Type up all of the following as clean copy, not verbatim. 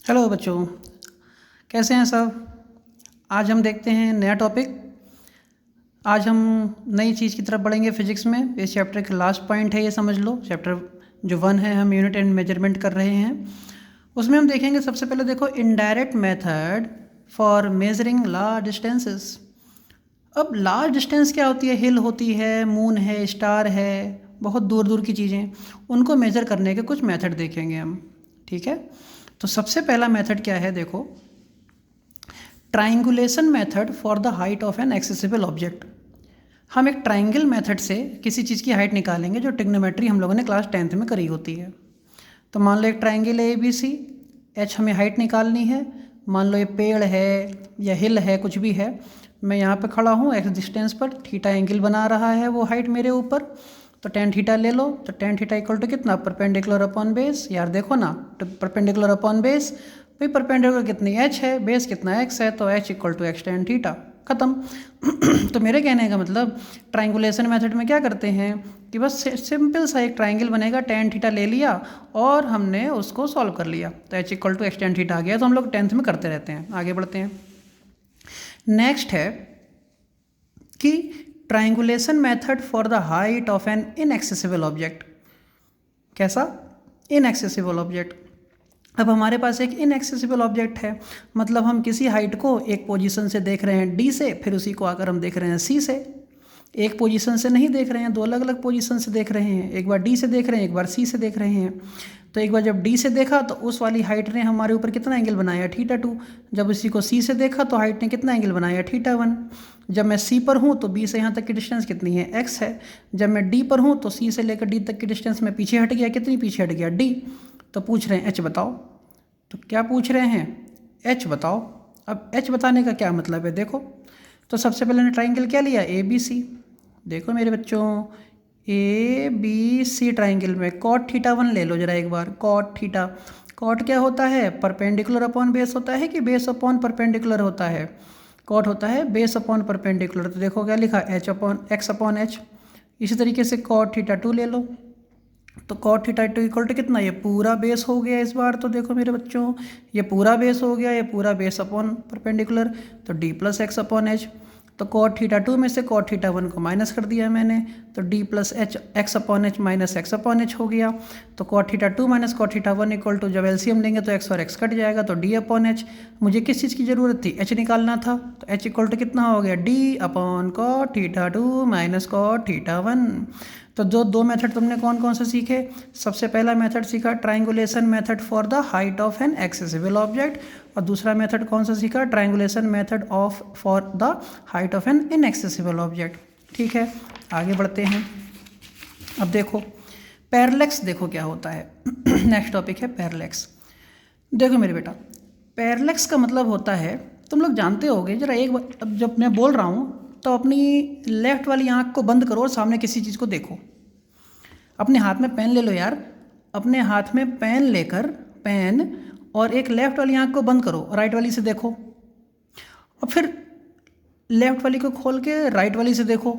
Hello बच्चों, कैसे हैं सब। आज हम देखते हैं नया टॉपिक। आज हम नई चीज़ की तरफ बढ़ेंगे फिजिक्स में। इस चैप्टर का लास्ट पॉइंट है, ये समझ लो। चैप्टर जो 1 है, हम यूनिट एंड मेजरमेंट कर रहे हैं। उसमें हम देखेंगे सबसे पहले देखो indirect method for measuring large distances. अब लार्ज डिस्टेंस क्या होती है? हिल होती है, मून है, स्टार है, बहुत दूर दूर की चीज़ें, उनको मेज़र करने के कुछ मेथड देखेंगे हम। ठीक है, तो सबसे पहला मेथड क्या है देखो, triangulation method for the height of an accessible object. हम एक ट्राइंगल मेथड से किसी चीज़ की हाइट निकालेंगे, जो ट्रिग्नोमेट्री हम लोगों ने क्लास 10th में करी होती है। तो मान लो एक ट्राइंगल है ABC, एच हमें हाइट निकालनी है। मान लो ये पेड़ है या हिल है, कुछ भी है। मैं यहाँ पे खड़ा हूँ एक्स डिस्टेंस पर, थीटा एंगल बना रहा है वो हाइट मेरे ऊपर। तो टेन थीटा ले लो। तो टेन थीटा इक्वल टू कितना? Perpendicular upon base. यार देखो ना, परपेंडिकुलर अपॉन बेस, भाई परपेंडिकुलर कितनी एच है, बेस कितना एक्स है, तो H equal to X tan theta, ख़त्म। तो मेरे कहने का मतलब, ट्राइंगुलेशन मेथड में क्या करते हैं कि बस सिंपल सा एक ट्राइंगल बनेगा, टेन थीटा ले लिया और हमने उसको सॉल्व कर लिया, तो H equal to X tan theta आ गया। तो हम लोग 10th में करते रहते हैं। आगे बढ़ते हैं। नेक्स्ट है कि triangulation method for the height of an inaccessible object. कैसा? Inaccessible object. अब हमारे पास एक इनएक्सेसिबल ऑब्जेक्ट है, मतलब हम किसी हाइट को एक पोजीशन से देख रहे हैं डी से, फिर उसी को आकर हम देख रहे हैं सी से। एक पोजीशन से नहीं देख रहे हैं, दो अलग अलग पोजीशन से देख रहे हैं। एक बार डी से देख रहे हैं, एक बार सी से देख रहे हैं। तो एक बार जब डी से देखा तो उस वाली हाइट ने हमारे ऊपर कितना एंगल बनाया? थीटा 2। जब उसी को सी से देखा तो हाइट ने कितना एंगल बनाया? थीटा 1। जब मैं सी पर हूँ तो बी से यहाँ तक की डिस्टेंस कितनी है? एक्स है। जब मैं डी पर हूँ तो सी से लेकर डी तक की डिस्टेंस में पीछे हट गया, कितनी पीछे हट गया? डी। तो पूछ रहे हैं एच बताओ। तो क्या पूछ रहे हैं? एच बताओ। अब एच बताने का क्या मतलब है देखो, तो सबसे पहले ने ट्राइंगल क्या लिया? ABC। देखो मेरे बच्चों, ABC ट्राइंगल में कॉट थीटा 1 ले लो जरा एक बार। कॉट थीटा, कॉट क्या होता है? परपेंडिकुलर अपॉन बेस होता है कि बेस अपॉन परपेंडिकुलर होता है? कॉट होता है बेस अपॉन परपेंडिकुलर। तो देखो क्या लिखा? H upon x upon H. इसी तरीके से कॉट थीटा 2 ले लो। तो कॉट थीटा 2 इक्वल टू कितना? ये पूरा बेस हो गया इस बार। तो देखो मेरे बच्चों, ये पूरा बेस हो गया, ये पूरा बेस अपॉन परपेंडिकुलर, तो D plus x upon H. तो कॉट थीटा 2 में से कॉट थीटा 1 को माइनस कर दिया मैंने, तो D plus H X upon H minus X upon H हो गया। तो cot theta 2 minus cot theta 1 equal to, जब एलसीएम लेंगे तो एक्स और एक्स कट जाएगा, तो डी अपॉन एच। मुझे किस चीज़ की ज़रूरत थी? एच निकालना था। तो एच इक्वल टू कितना हो गया? D upon cot theta 2 minus cot theta 1। तो जो दो मेथड तुमने कौन कौन से सीखे? सबसे पहला मेथड सीखा triangulation method for the height of an accessible object, और दूसरा मेथड कौन सा सीखा? Triangulation method of for the height of an inaccessible object. ठीक है, आगे बढ़ते हैं। अब देखो पैरेलैक्स, देखो क्या होता है। नेक्स्ट टॉपिक है पैरेलैक्स। देखो मेरे बेटा, पैरेलैक्स का मतलब होता है, तुम लोग जानते होगे, जरा एक बार, अब जब मैं बोल रहा हूँ तो अपनी लेफ्ट वाली आंख को बंद करो और सामने किसी चीज़ को देखो। अपने हाथ में पेन ले लो यार, अपने हाथ में पेन लेकर, पेन, और एक लेफ्ट वाली आंख को बंद करो, राइट वाली से देखो, और फिर लेफ्ट वाली को खोल के राइट वाली से देखो।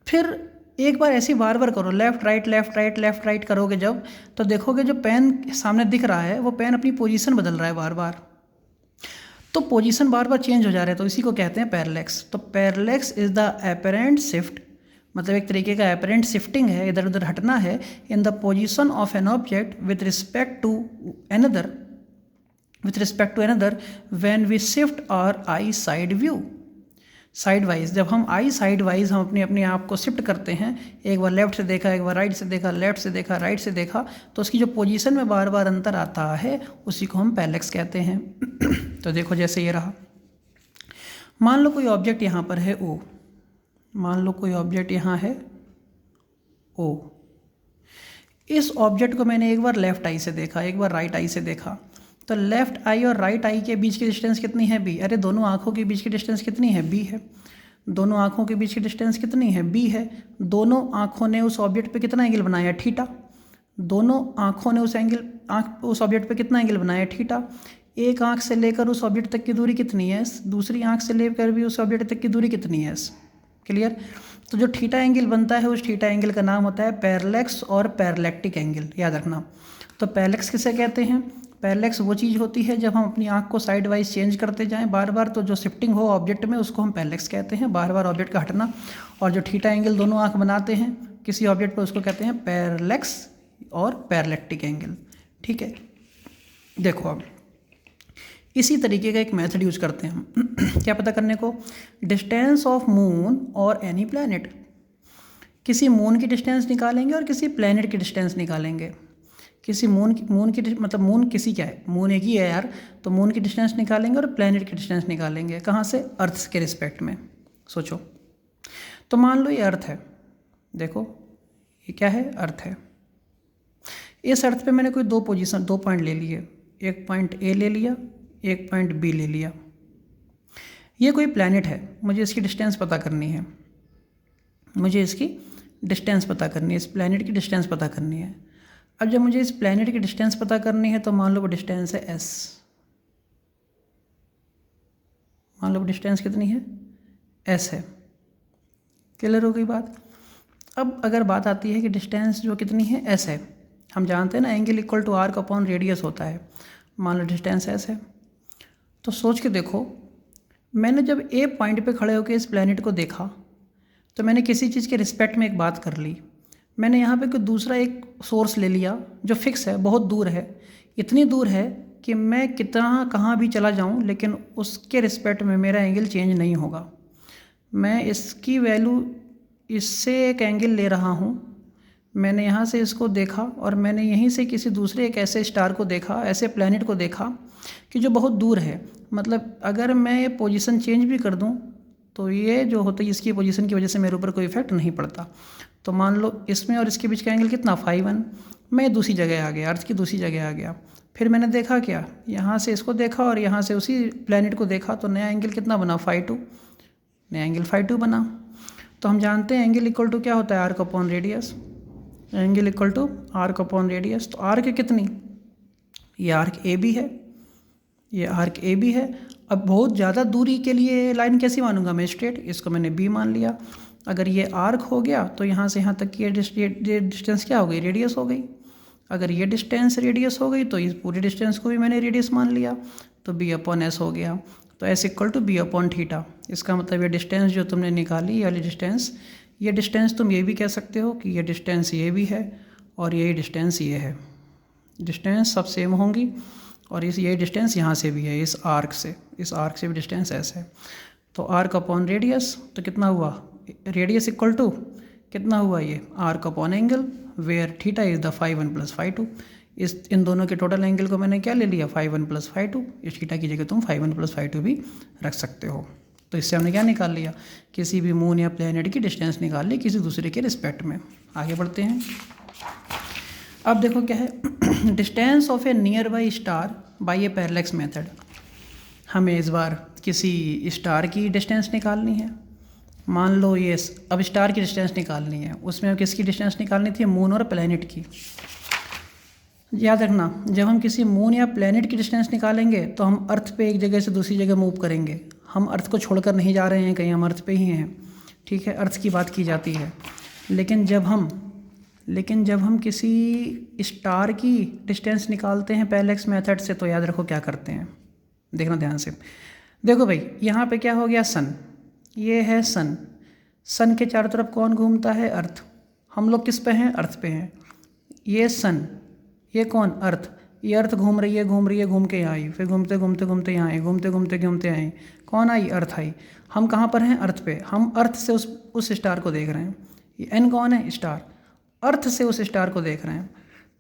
फिर एक बार ऐसी बार बार करो, left right left right left right करोगे जब, तो देखोगे जो पेन सामने दिख रहा है वो पेन अपनी पोजीशन बदल रहा है बार बार। तो पोजीशन बार बार चेंज हो जा रहा है, तो इसी को कहते हैं पैरेलैक्स। तो parallax is the apparent shift, मतलब एक तरीके का एपरेंट शिफ्टिंग है, इधर उधर हटना है, in the position of an object with respect to another, with respect to another when we shift our eye side view. Side wise, जब हम आई साइड वाइज हम अपने अपने आप को शिफ्ट करते हैं, एक बार लेफ्ट से देखा, एक बार राइट से देखा, लेफ्ट से देखा, राइट से देखा, तो उसकी जो पोजीशन में बार बार अंतर आता है उसी को हम पैरेलैक्स कहते हैं। तो देखो जैसे ये रहा, मान लो कोई ऑब्जेक्ट यहाँ पर है ओ, मान लो कोई ऑब्जेक्ट यहाँ है ओ। इस ऑब्जेक्ट को मैंने एक बार लेफ्ट आई से देखा, एक बार राइट आई से देखा, तो लेफ्ट आई और राइट आई के बीच की डिस्टेंस कितनी है? बी। अरे दोनों आँखों के बीच की डिस्टेंस कितनी है? बी है। दोनों आँखों के बीच की डिस्टेंस कितनी है? बी है। दोनों आँखों ने उस ऑब्जेक्ट पे कितना एंगल बनाया? थीटा। दोनों आँखों ने उस ऑब्जेक्ट पे कितना एंगल बनाया? थीटा। एक आँख से लेकर उस ऑब्जेक्ट तक की दूरी कितनी है? दूसरी आँख से लेकर भी उस ऑब्जेक्ट तक की दूरी कितनी है? क्लियर? तो जो थीटा एंगल बनता है उस थीटा एंगल का नाम होता है पैरेलैक्स और पैरेलैक्टिक एंगल, याद रखना। तो पैरेलैक्स किसे कहते हैं? पैरेलैक्स वो चीज़ होती है जब हम अपनी आँख को साइड वाइज चेंज करते जाएं बार बार, तो जो शिफ्टिंग हो ऑब्जेक्ट में उसको हम पैरेलैक्स कहते हैं, बार बार ऑब्जेक्ट का हटना। और जो थीटा एंगल दोनों आँख बनाते हैं किसी ऑब्जेक्ट पर उसको कहते हैं पैरेलैक्स और पैरेलैक्टिक एंगल। ठीक है, देखो अब इसी तरीके का एक मेथड यूज करते हैं हम क्या पता करने को, डिस्टेंस ऑफ मून और एनी प्लैनेट। किसी मून की डिस्टेंस निकालेंगे और किसी प्लैनेट की डिस्टेंस निकालेंगे। किसी मून की मतलब मून किसी क्या है, मून एक ही है यार, तो मून की डिस्टेंस निकालेंगे और प्लैनेट की डिस्टेंस निकालेंगे। कहाँ से? अर्थ के रिस्पेक्ट में। सोचो, तो मान लो ये अर्थ है, देखो ये क्या है, अर्थ है। इस अर्थ पे मैंने कोई दो पॉइंट ले लिए, एक पॉइंट ए ले लिया, एक पॉइंट बी ले लिया। ये कोई प्लैनेट है, मुझे इसकी डिस्टेंस पता करनी है, मुझे इसकी डिस्टेंस पता करनी है, इस प्लैनेट की डिस्टेंस पता करनी है। अब जब मुझे इस प्लैनेट की डिस्टेंस पता करनी है तो मान लो वो डिस्टेंस है एस, मान लो वो डिस्टेंस कितनी है, एस है। क्लियर हो गई बात? अब अगर बात आती है कि डिस्टेंस जो कितनी है, एस है, हम जानते हैं ना angle equal to arc upon radius होता है। मान लो डिस्टेंस एस है, तो सोच के देखो, मैंने जब ए पॉइंट पे खड़े होकर इस प्लैनेट को देखा तो मैंने किसी चीज़ के रिस्पेक्ट में एक बात कर ली। मैंने यहाँ पे कोई दूसरा एक सोर्स ले लिया जो फिक्स है, बहुत दूर है, इतनी दूर है कि मैं कितना कहाँ भी चला जाऊँ लेकिन उसके रिस्पेक्ट में मेरा एंगल चेंज नहीं होगा। मैं इसकी वैल्यू, इससे एक एंगल ले रहा हूँ, मैंने यहाँ से इसको देखा और मैंने यहीं से किसी दूसरे एक ऐसे स्टार को देखा, ऐसे प्लैनेट को देखा कि जो बहुत दूर है। मतलब अगर मैं ये पोजीशन चेंज भी कर दूँ तो ये जो होता है इसकी पोजीशन की वजह से मेरे ऊपर कोई इफेक्ट नहीं पड़ता। तो मान लो इसमें और इसके बीच का एंगल कितना, φ1। मैं दूसरी जगह आ गया, अर्थ की दूसरी जगह आ गया। फिर मैंने देखा क्या, यहाँ से इसको देखा और यहाँ से उसी प्लैनेट को देखा, तो नया एंगल कितना बना, φ2, नया एंगल φ2 बना। तो हम जानते हैं एंगल इक्वल टू क्या होता है, arc upon radius. Angle equal to arc upon radius. तो आर्क कितनी, ये आर्क ए बी है, ये आर्क ए बी है। अब बहुत ज़्यादा दूरी के लिए लाइन कैसी मानूंगा मैं, स्ट्रेट, इसको मैंने बी मान लिया। अगर ये आर्क हो गया तो यहाँ से यहाँ तक की ये डिस्टेंस क्या हो गई, रेडियस हो गई। अगर ये डिस्टेंस रेडियस हो गई तो इस पूरी डिस्टेंस को भी मैंने रेडियस मान लिया, तो बी अपॉन एस हो गया। तो S equal to B upon theta. इसका मतलब ये डिस्टेंस जो तुमने निकाली, ये वाली डिस्टेंस, ये डिस्टेंस तुम ये भी कह सकते हो कि ये डिस्टेंस ये भी है और ये डिस्टेंस ये है। डिस्टेंस सब सेम होंगी और ये डिस्टेंस यहाँ से भी है, इस आर्क से भी डिस्टेंस ऐसे है। तो आर्क अपॉन रेडियस, तो कितना हुआ, रेडियस इक्वल टू कितना हुआ, ये arc upon angle, where theta is the φ1 plus φ2। इन दोनों के टोटल एंगल को मैंने क्या ले लिया, φ1 प्लस φ2। इस थीटा की जगह तुम φ1 प्लस φ2 भी रख सकते हो। तो इससे हमने क्या निकाल लिया, किसी भी मून या प्लैनेट की डिस्टेंस निकाल ली किसी दूसरे के रिस्पेक्ट में। आगे बढ़ते हैं। अब देखो क्या है, distance of A near by star by A parallax method. हमें इस बार किसी स्टार की डिस्टेंस निकालनी है। मान लो ये, अब स्टार की डिस्टेंस निकालनी है, उसमें अब किसकी डिस्टेंस निकालनी थी, मून और प्लैनेट की। याद रखना, जब हम किसी मून या प्लैनेट की डिस्टेंस निकालेंगे तो हम अर्थ पे एक जगह से दूसरी जगह मूव करेंगे। हम अर्थ को छोड़कर नहीं जा रहे हैं कहीं, हम अर्थ पे ही हैं, ठीक है, अर्थ की बात की जाती है। लेकिन जब हम किसी स्टार की डिस्टेंस निकालते हैं पैरेलैक्स मेथड से, तो याद रखो क्या करते हैं, देखना ध्यान से। देखो भाई, यहाँ पे क्या हो गया, सन, ये है सन। सन के चारों तरफ कौन घूमता है, अर्थ। हम लोग किस पे हैं, अर्थ पे हैं। ये सन, ये कौन, अर्थ। ये अर्थ घूम रही है घूम के यहाँ आई, फिर घूमते घूमते यहाँ आई, घूमते आई, कौन आई, अर्थ आई। हम कहाँ पर हैं, अर्थ पे। हम अर्थ से उस स्टार को देख रहे हैं। ये एन कौन है, स्टार। अर्थ से उस स्टार को देख रहे हैं।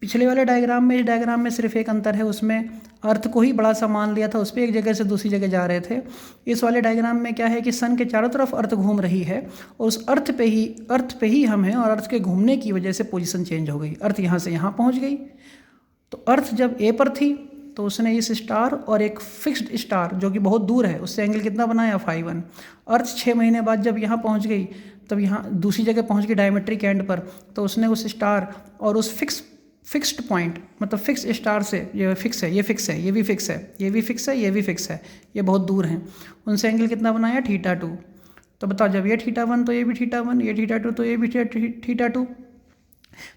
पिछले वाले डायग्राम में, इस डायग्राम में सिर्फ एक अंतर है, उसमें अर्थ को ही बड़ा सा मान लिया था, उस पर एक जगह से दूसरी जगह जा रहे थे। इस वाले डायग्राम में क्या है कि सन के चारों तरफ अर्थ घूम रही है और उस अर्थ पे ही हम हैं, और अर्थ के घूमने की वजह से पोजीशन चेंज हो गई। अर्थ यहाँ से यहाँ पहुँच गई। तो अर्थ जब ए पर थी तो उसने इस स्टार और एक फिक्स्ड स्टार जो कि बहुत दूर है उससे एंगल कितना बनाया, φ1। अर्थ 6 महीने बाद जब यहाँ पहुँच गई, तब यहाँ दूसरी जगह पहुँच गई डायमेट्रिक एंड पर, तो उसने उस स्टार और उस फिक्स्ड पॉइंट, मतलब फिक्स स्टार से, ये फिक्स है, ये फिक्स है, ये भी फिक्स है, ये भी फिक्स है, ये भी फिक्स है, ये बहुत दूर हैं, उनसे एंगल कितना बनाया, θ2। तो बताओ, जब ये θ1 तो ये भी θ1, ये θ2 तो ये भी θ2।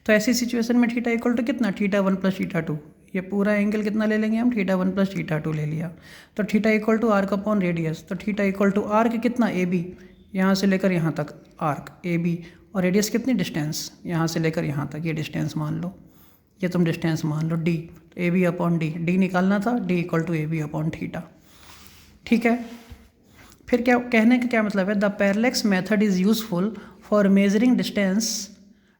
तो ऐसी सिचुएशन में थीटा इक्वल टू कितना, θ1 प्लस θ2, ये पूरा एंगल कितना ले लेंगे हम, θ1 + θ2 ले लिया। तो theta equal to arc upon radius, तो थीटा इक्वल टू आर्क कितना ए बी, यहाँ से लेकर यहाँ तक आर्क ए बी, और रेडियस कितनी, डिस्टेंस यहाँ से लेकर यहाँ तक, ये डिस्टेंस मान लो, ये तुम डिस्टेंस मान लो डी, तो A B upon D, D निकालना था, D equal to A B upon theta. ठीक है, फिर क्या कहने का क्या मतलब है, the parallax method is useful for measuring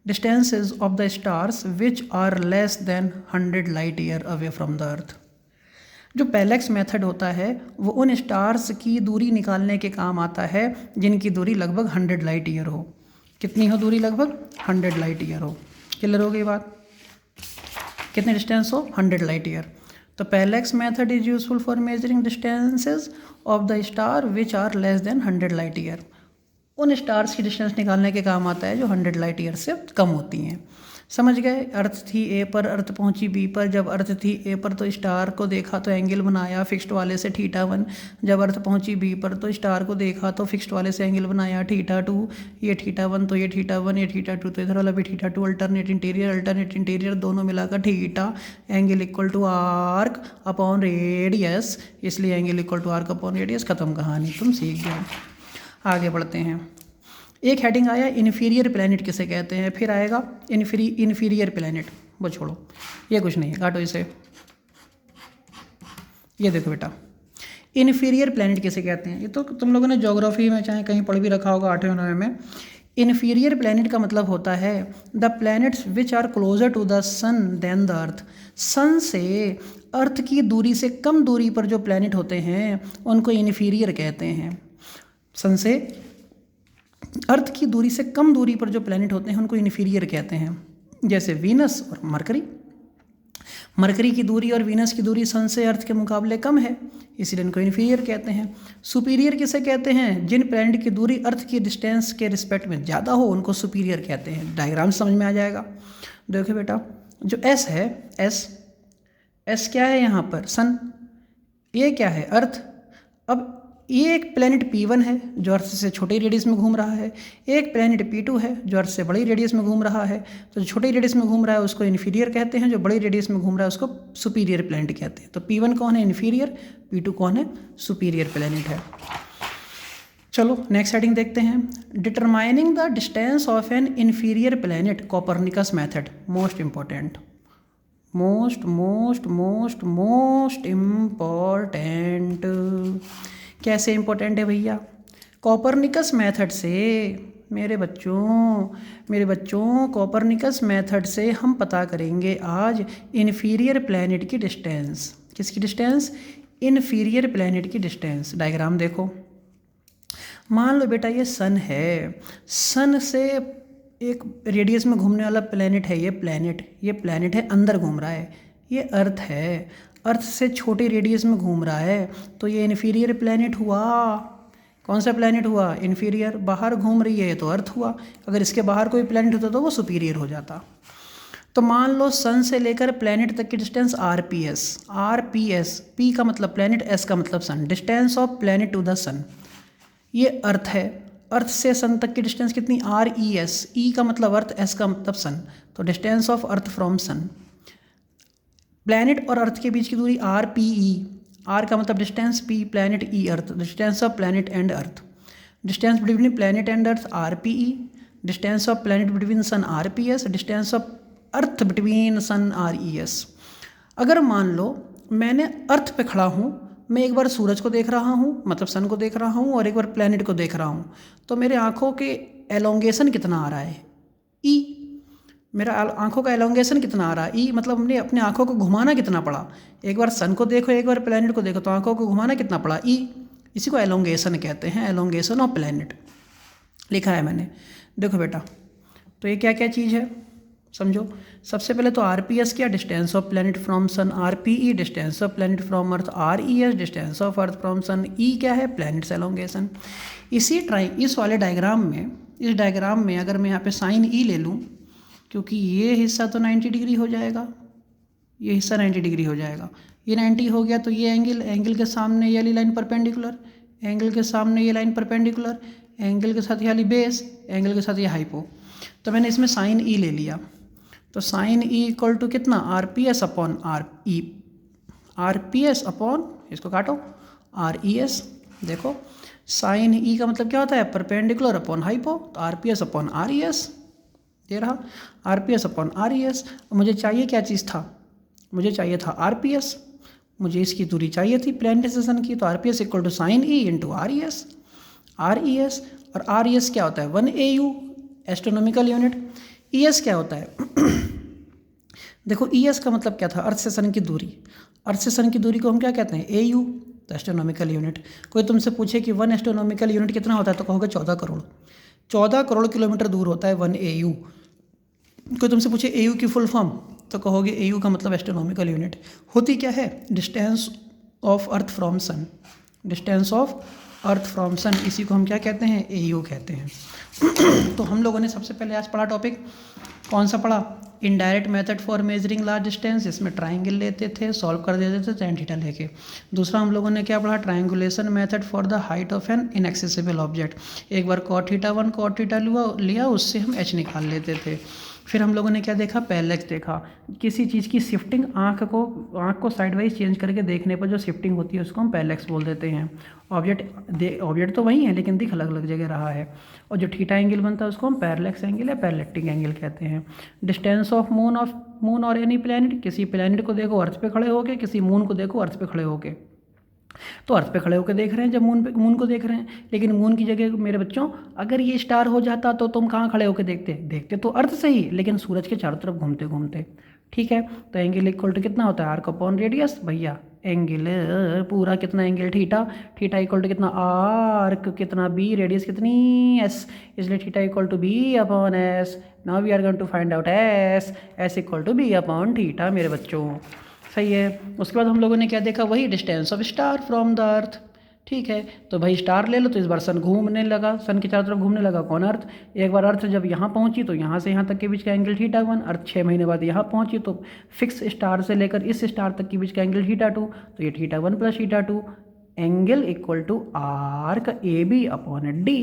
distances of the stars which are less than 100 light year away from the earth। जो पैरेलैक्स मेथड होता है वो उन स्टार्स की दूरी निकालने के काम आता है जिनकी दूरी लगभग 100 लाइट ईयर हो। कितनी हो दूरी, लगभग 100 लाइट ईयर हो। क्लियर हो गई बात, कितने डिस्टेंस हो, 100 लाइट ईयर। तो parallax method is useful for measuring distances of the star which are less than 100 light year. उन स्टार्स की डिस्टेंस निकालने के काम आता है जो 100 लाइट ईयर से कम होती हैं। समझ गए, अर्थ थी ए पर, अर्थ पहुंची बी पर। जब अर्थ थी ए पर तो स्टार को देखा तो एंगल बनाया फिक्स्ड वाले से θ1। जब अर्थ पहुंची बी पर तो स्टार को देखा तो फिक्स्ड वाले से एंगल बनाया θ2। ये θ1 तो ये θ1, ये θ2 तो इधर वाला भी θ2। अल्टरनेट इंटीरियर दोनों मिलाकर theta, angle equal to arc upon radius, इसलिए angle equal to arc upon radius. खत्म कहानी, तुम सीख गए। आगे बढ़ते हैं। एक हेडिंग आया इन्फीरियर प्लैनेट किसे कहते हैं, फिर आएगा इन्फीरियर प्लैनेट, वो छोड़ो, ये कुछ नहीं है, काटो इसे। ये देखो बेटा, इन्फीरियर प्लैनेट किसे कहते हैं, ये तो तुम लोगों ने ज्योग्राफी में चाहे कहीं पढ़ भी रखा होगा 8वें 9वें में। इन्फीरियर प्लैनेट का मतलब होता है the planets which are closer to the sun than the earth. Sun से अर्थ की दूरी से कम दूरी पर जो प्लैनेट होते हैं उनको इन्फीरियर कहते हैं। सन से अर्थ की दूरी से कम दूरी पर जो प्लैनेट होते हैं उनको इन्फीरियर कहते हैं। जैसे वीनस और मरकरी। मरकरी की दूरी और वीनस की दूरी सन से अर्थ के मुकाबले कम है, इसीलिए इनको इन्फीरियर कहते हैं। सुपीरियर किसे कहते हैं, जिन प्लैनेट की दूरी अर्थ की डिस्टेंस के रिस्पेक्ट में ज़्यादा हो उनको सुपीरियर कहते हैं। डायग्राम समझ में आ जाएगा। देखो बेटा, जो एस है, एस क्या है यहाँ पर, सन। ये क्या है, अर्थ। अब ये एक प्लैनेट P1 है जो अर्थ से छोटी रेडियस में घूम रहा है, एक प्लैनेट P2 है जो अर्थ से बड़ी रेडियस में घूम रहा है। तो जो छोटी रेडियस में घूम रहा है उसको इन्फीरियर कहते हैं, जो बड़ी रेडियस में घूम रहा है उसको सुपीरियर प्लैनेट कहते हैं। तो P1 कौन है, इन्फीरियर, P2 कौन है, सुपीरियर प्लैनेट है। चलो नेक्स्ट हेडिंग देखते हैं। Determining the distance of N inferior planet, Copernicus method. Most important, most important. कैसे इम्पोर्टेंट है भैया, कोपरनिकस मेथड से मेरे बच्चों कोपरनिकस मेथड से हम पता करेंगे आज इन्फीरियर प्लैनेट की डिस्टेंस। किसकी डिस्टेंस, इन्फीरियर प्लैनेट की डिस्टेंस। डायग्राम देखो, मान लो बेटा ये सन है, सन से एक रेडियस में घूमने वाला प्लैनेट है, ये प्लैनेट है, अंदर घूम रहा है। ये अर्थ है, अर्थ से छोटी रेडियस में घूम रहा है, तो ये इन्फीरियर प्लैनेट हुआ। कौन सा प्लैनेट हुआ, इन्फीरियर। बाहर घूम रही है तो अर्थ हुआ, अगर इसके बाहर कोई प्लैनेट होता तो वो सुपीरियर हो जाता। तो मान लो सन से लेकर प्लैनेट तक की डिस्टेंस आरपीएस, पी का मतलब प्लैनेट, एस का मतलब sun. Distance of planet to the sun, ये अर्थ है। अर्थ से सन तक की डिस्टेंस कितनी, RES, ई का मतलब अर्थ, एस का मतलब सन। तो distance of earth from sun. Planet और अर्थ के बीच की दूरी RPE, आर का मतलब distance, P planet, E earth. Distance of planet and earth. Distance between planet and earth RPE। Distance of planet between sun RPS। Distance of earth between sun RES। अगर मान लो मैंने अर्थ पे खड़ा हूँ, मैं एक बार सूरज को देख रहा हूँ, मतलब सन को देख रहा हूँ, और एक बार प्लैनेट को देख रहा हूँ, तो मेरे आँखों के एलोंगेशन कितना आ रहा है, E। मेरा आँखों का एलोंगेशन कितना आ रहा है, ई मतलब हमने अपने आँखों को घुमाना कितना पड़ा। एक बार सन को देखो, एक बार प्लैनेट को देखो, तो आँखों को घुमाना कितना पड़ा, ई। इसी को एलोंगेशन कहते हैं, एलोंगेशन ऑफ प्लैनेट लिखा है मैंने। देखो बेटा, तो ये क्या क्या चीज़ है समझो। सबसे पहले तो RPS क्या, distance of planet from sun. RPE distance of planet from earth. RES distance of earth from sun. ई क्या है, प्लैनेट्स एलोंगेशन। इस वाले डायग्राम में, इस डायग्राम में अगर मैं यहाँ पे साइन ई ले लूँ, क्योंकि ये हिस्सा तो 90 डिग्री हो जाएगा, ये हिस्सा 90 डिग्री हो जाएगा, ये 90 हो गया, तो ये एंगल के सामने ये वाली लाइन परपेंडिकुलर, एंगल के सामने ये लाइन परपेंडिकुलर, एंगल के साथ ये वाली बेस, एंगल के साथ ये हाइपो। तो मैंने इसमें साइन ई ले लिया। तो साइन ई इक्वल टू कितना, are P S upon R E, are P S upon, इसको काटो, आर ई एस। देखो साइन ई का मतलब क्या होता है, परपेंडिकुलर अपॉन हाइपो, तो R P S upon are E S ये रहा, are P S upon are E S. मुझे चाहिए क्या चीज़ था, मुझे चाहिए था आर पी एस, मुझे इसकी दूरी चाहिए थी प्लेनेटाइजेशन की, तो R P S equal to sine E into R E S, R E S. और आर ई एस क्या होता है, 1 AU astronomical unit. E S क्या होता है देखो ई एस का मतलब क्या था, अर्थ से सन की दूरी, अर्थ से सन की दूरी को हम क्या कहते हैं, AU, तो एस्ट्रोनॉमिकल यूनिट। कोई तुमसे पूछे कि 1 एस्ट्रोनॉमिकल यूनिट कितना होता है, तो कहोगे 14 करोड़, 14 करोड़ किलोमीटर दूर होता है 1 AU। कोई तुमसे पूछे AU की फुल फॉर्म, तो कहोगे AU का मतलब एस्ट्रोनॉमिकल यूनिट। होती क्या है, distance of earth from sun, distance of earth from sun, इसी को हम क्या कहते हैं, AU कहते हैं। तो हम लोगों ने सबसे पहले आज पढ़ा टॉपिक कौन सा पढ़ा, indirect method for measuring large distance, इसमें ट्राइंगल लेते थे, सॉल्व कर देते थे tan थीटा लेके। दूसरा हम लोगों ने क्या पढ़ा, triangulation method for the height of an inaccessible object. एक बार cot थीटा 1 cot थीटा लिया, उससे हम h निकाल लेते थे। फिर हम लोगों ने क्या देखा, पैरेलैक्स देखा, किसी चीज़ की शिफ्टिंग आँख को साइड वाइज चेंज करके देखने पर जो शिफ्टिंग होती है उसको हम पैरेलैक्स बोल देते हैं। ऑब्जेक्ट तो वही है लेकिन दिख अलग अलग जगह रहा है, और जो थीटा एंगल बनता है उसको हम पैरेलैक्स एंगल या पैरेलैक्टिक एंगल कहते हैं। डिस्टेंस ऑफ मून और एनी प्लैनेट, किसी प्लैनेट को देखो अर्थ पे खड़े होके, किसी मून को देखो अर्थ पे खड़े होके। तो अर्थ पे खड़े होकर देख रहे हैं जब मून को देख रहे हैं, लेकिन मून की जगह मेरे बच्चों अगर ये स्टार हो जाता तो तुम कहाँ खड़े होकर देखते तो अर्थ से ही, लेकिन सूरज के चारों तरफ घूमते घूमते। ठीक है, तो एंगल इक्वल टू कितना होता है, आर्क अपॉन रेडियस। भैया एंगल पूरा कितना, angle theta, theta equal to कितना, आर्क कितना बी, रेडियस कितनी एस, इसलिए theta equal to B upon S. Now we are going to find out S equal to B upon theta मेरे बच्चों। सही है। उसके बाद हम लोगों ने क्या देखा, वही distance of star from the earth. ठीक है, तो भाई स्टार ले लो, तो इस बार सन घूमने लगा, सन की चारों तरफ घूमने लगा कौन, अर्थ। एक बार अर्थ जब यहाँ पहुँची तो यहाँ से यहाँ तक के बीच का एंगल थीटा 1, अर्थ 6 महीने बाद यहाँ पहुँची तो फिक्स स्टार से लेकर इस स्टार तक के बीच का एंगल थीटा 2, तो ये theta 1 plus theta 2 angle equal to arc A B upon D.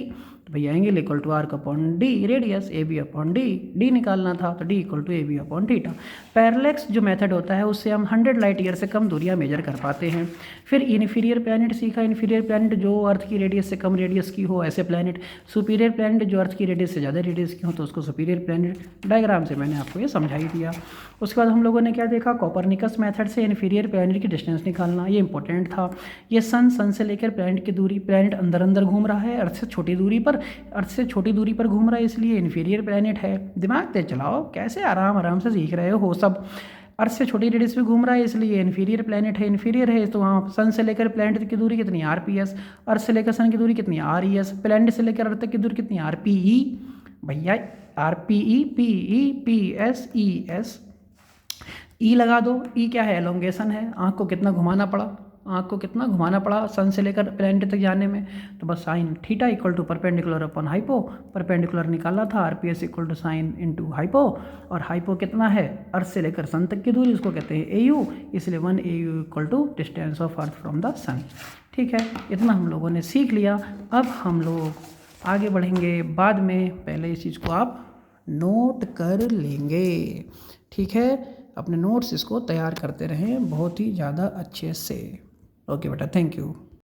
तो भैया angle equal to arc upon D, radius A B upon D निकालना था, तो D equal to A B upon theta. Parallax जो method होता है उससे हम 100 लाइट ईयर से कम दूरियां मेजर कर पाते हैं। फिर इन्फीरियर प्लैनेट सीखा, इन्फीरियर प्लैनेट जो अर्थ की रेडियस से कम रेडियस की हो ऐसे प्लैनेट। सुपीरियर प्लैनेट जो अर्थ की रेडियस से ज़्यादा रेडियस की हो तो उसको सुपीरियर प्लैनेट। डायग्राम से मैंने आपको ये समझा ही दिया। उसके बाद हम लोगों ने क्या देखा, कोपरनिकस मेथड से इन्फीरियर प्लैनेट की डिस्टेंस निकालना, ये इंपॉर्टेंट था। ये सन से लेकर प्लैनेट की दूरी, प्लैनेट अंदर अंदर घूम रहा है, अर्थ से छोटी दूरी पर घूम रहा है, इसलिए इन्फीरियर प्लैनेट है। दिमाग तेज चलाओ, कैसे आराम से सीख रहे हो सब। अर्थ से छोटी रेडियस पे घूम रहा है इसलिए इन्फीरियर प्लैनेट है, इन्फीरियर है तो वहाँ सन से लेकर प्लैनेट की दूरी कितनी, RPS। अर्थ से लेकर सन की दूरी कितनी, RES। प्लैनेट से लेकर अर्थ तक की दूरी कितनी, RPE। भैया RPE, PE, PS, ES। ई लगा दो, ई क्या है, एलोंगेशन है, आँख को कितना घुमाना पड़ा सन से लेकर प्लैनेट तक जाने में। तो बस sine theta equal to perpendicular upon hypo, perpendicular निकालना था, RPS equal to sine into hypo, और हाइपो कितना है, अर्थ से लेकर सन तक की दूरी, उसको कहते हैं AU, इसलिए 1 AU equal to distance of earth from the sun. ठीक है, इतना हम लोगों ने सीख लिया। अब हम लोग आगे बढ़ेंगे बाद में, पहले इस चीज़ को आप नोट कर लेंगे। ठीक है, अपने नोट्स इसको तैयार करते रहें बहुत ही ज़्यादा अच्छे से। ओके बेटा, थैंक यू।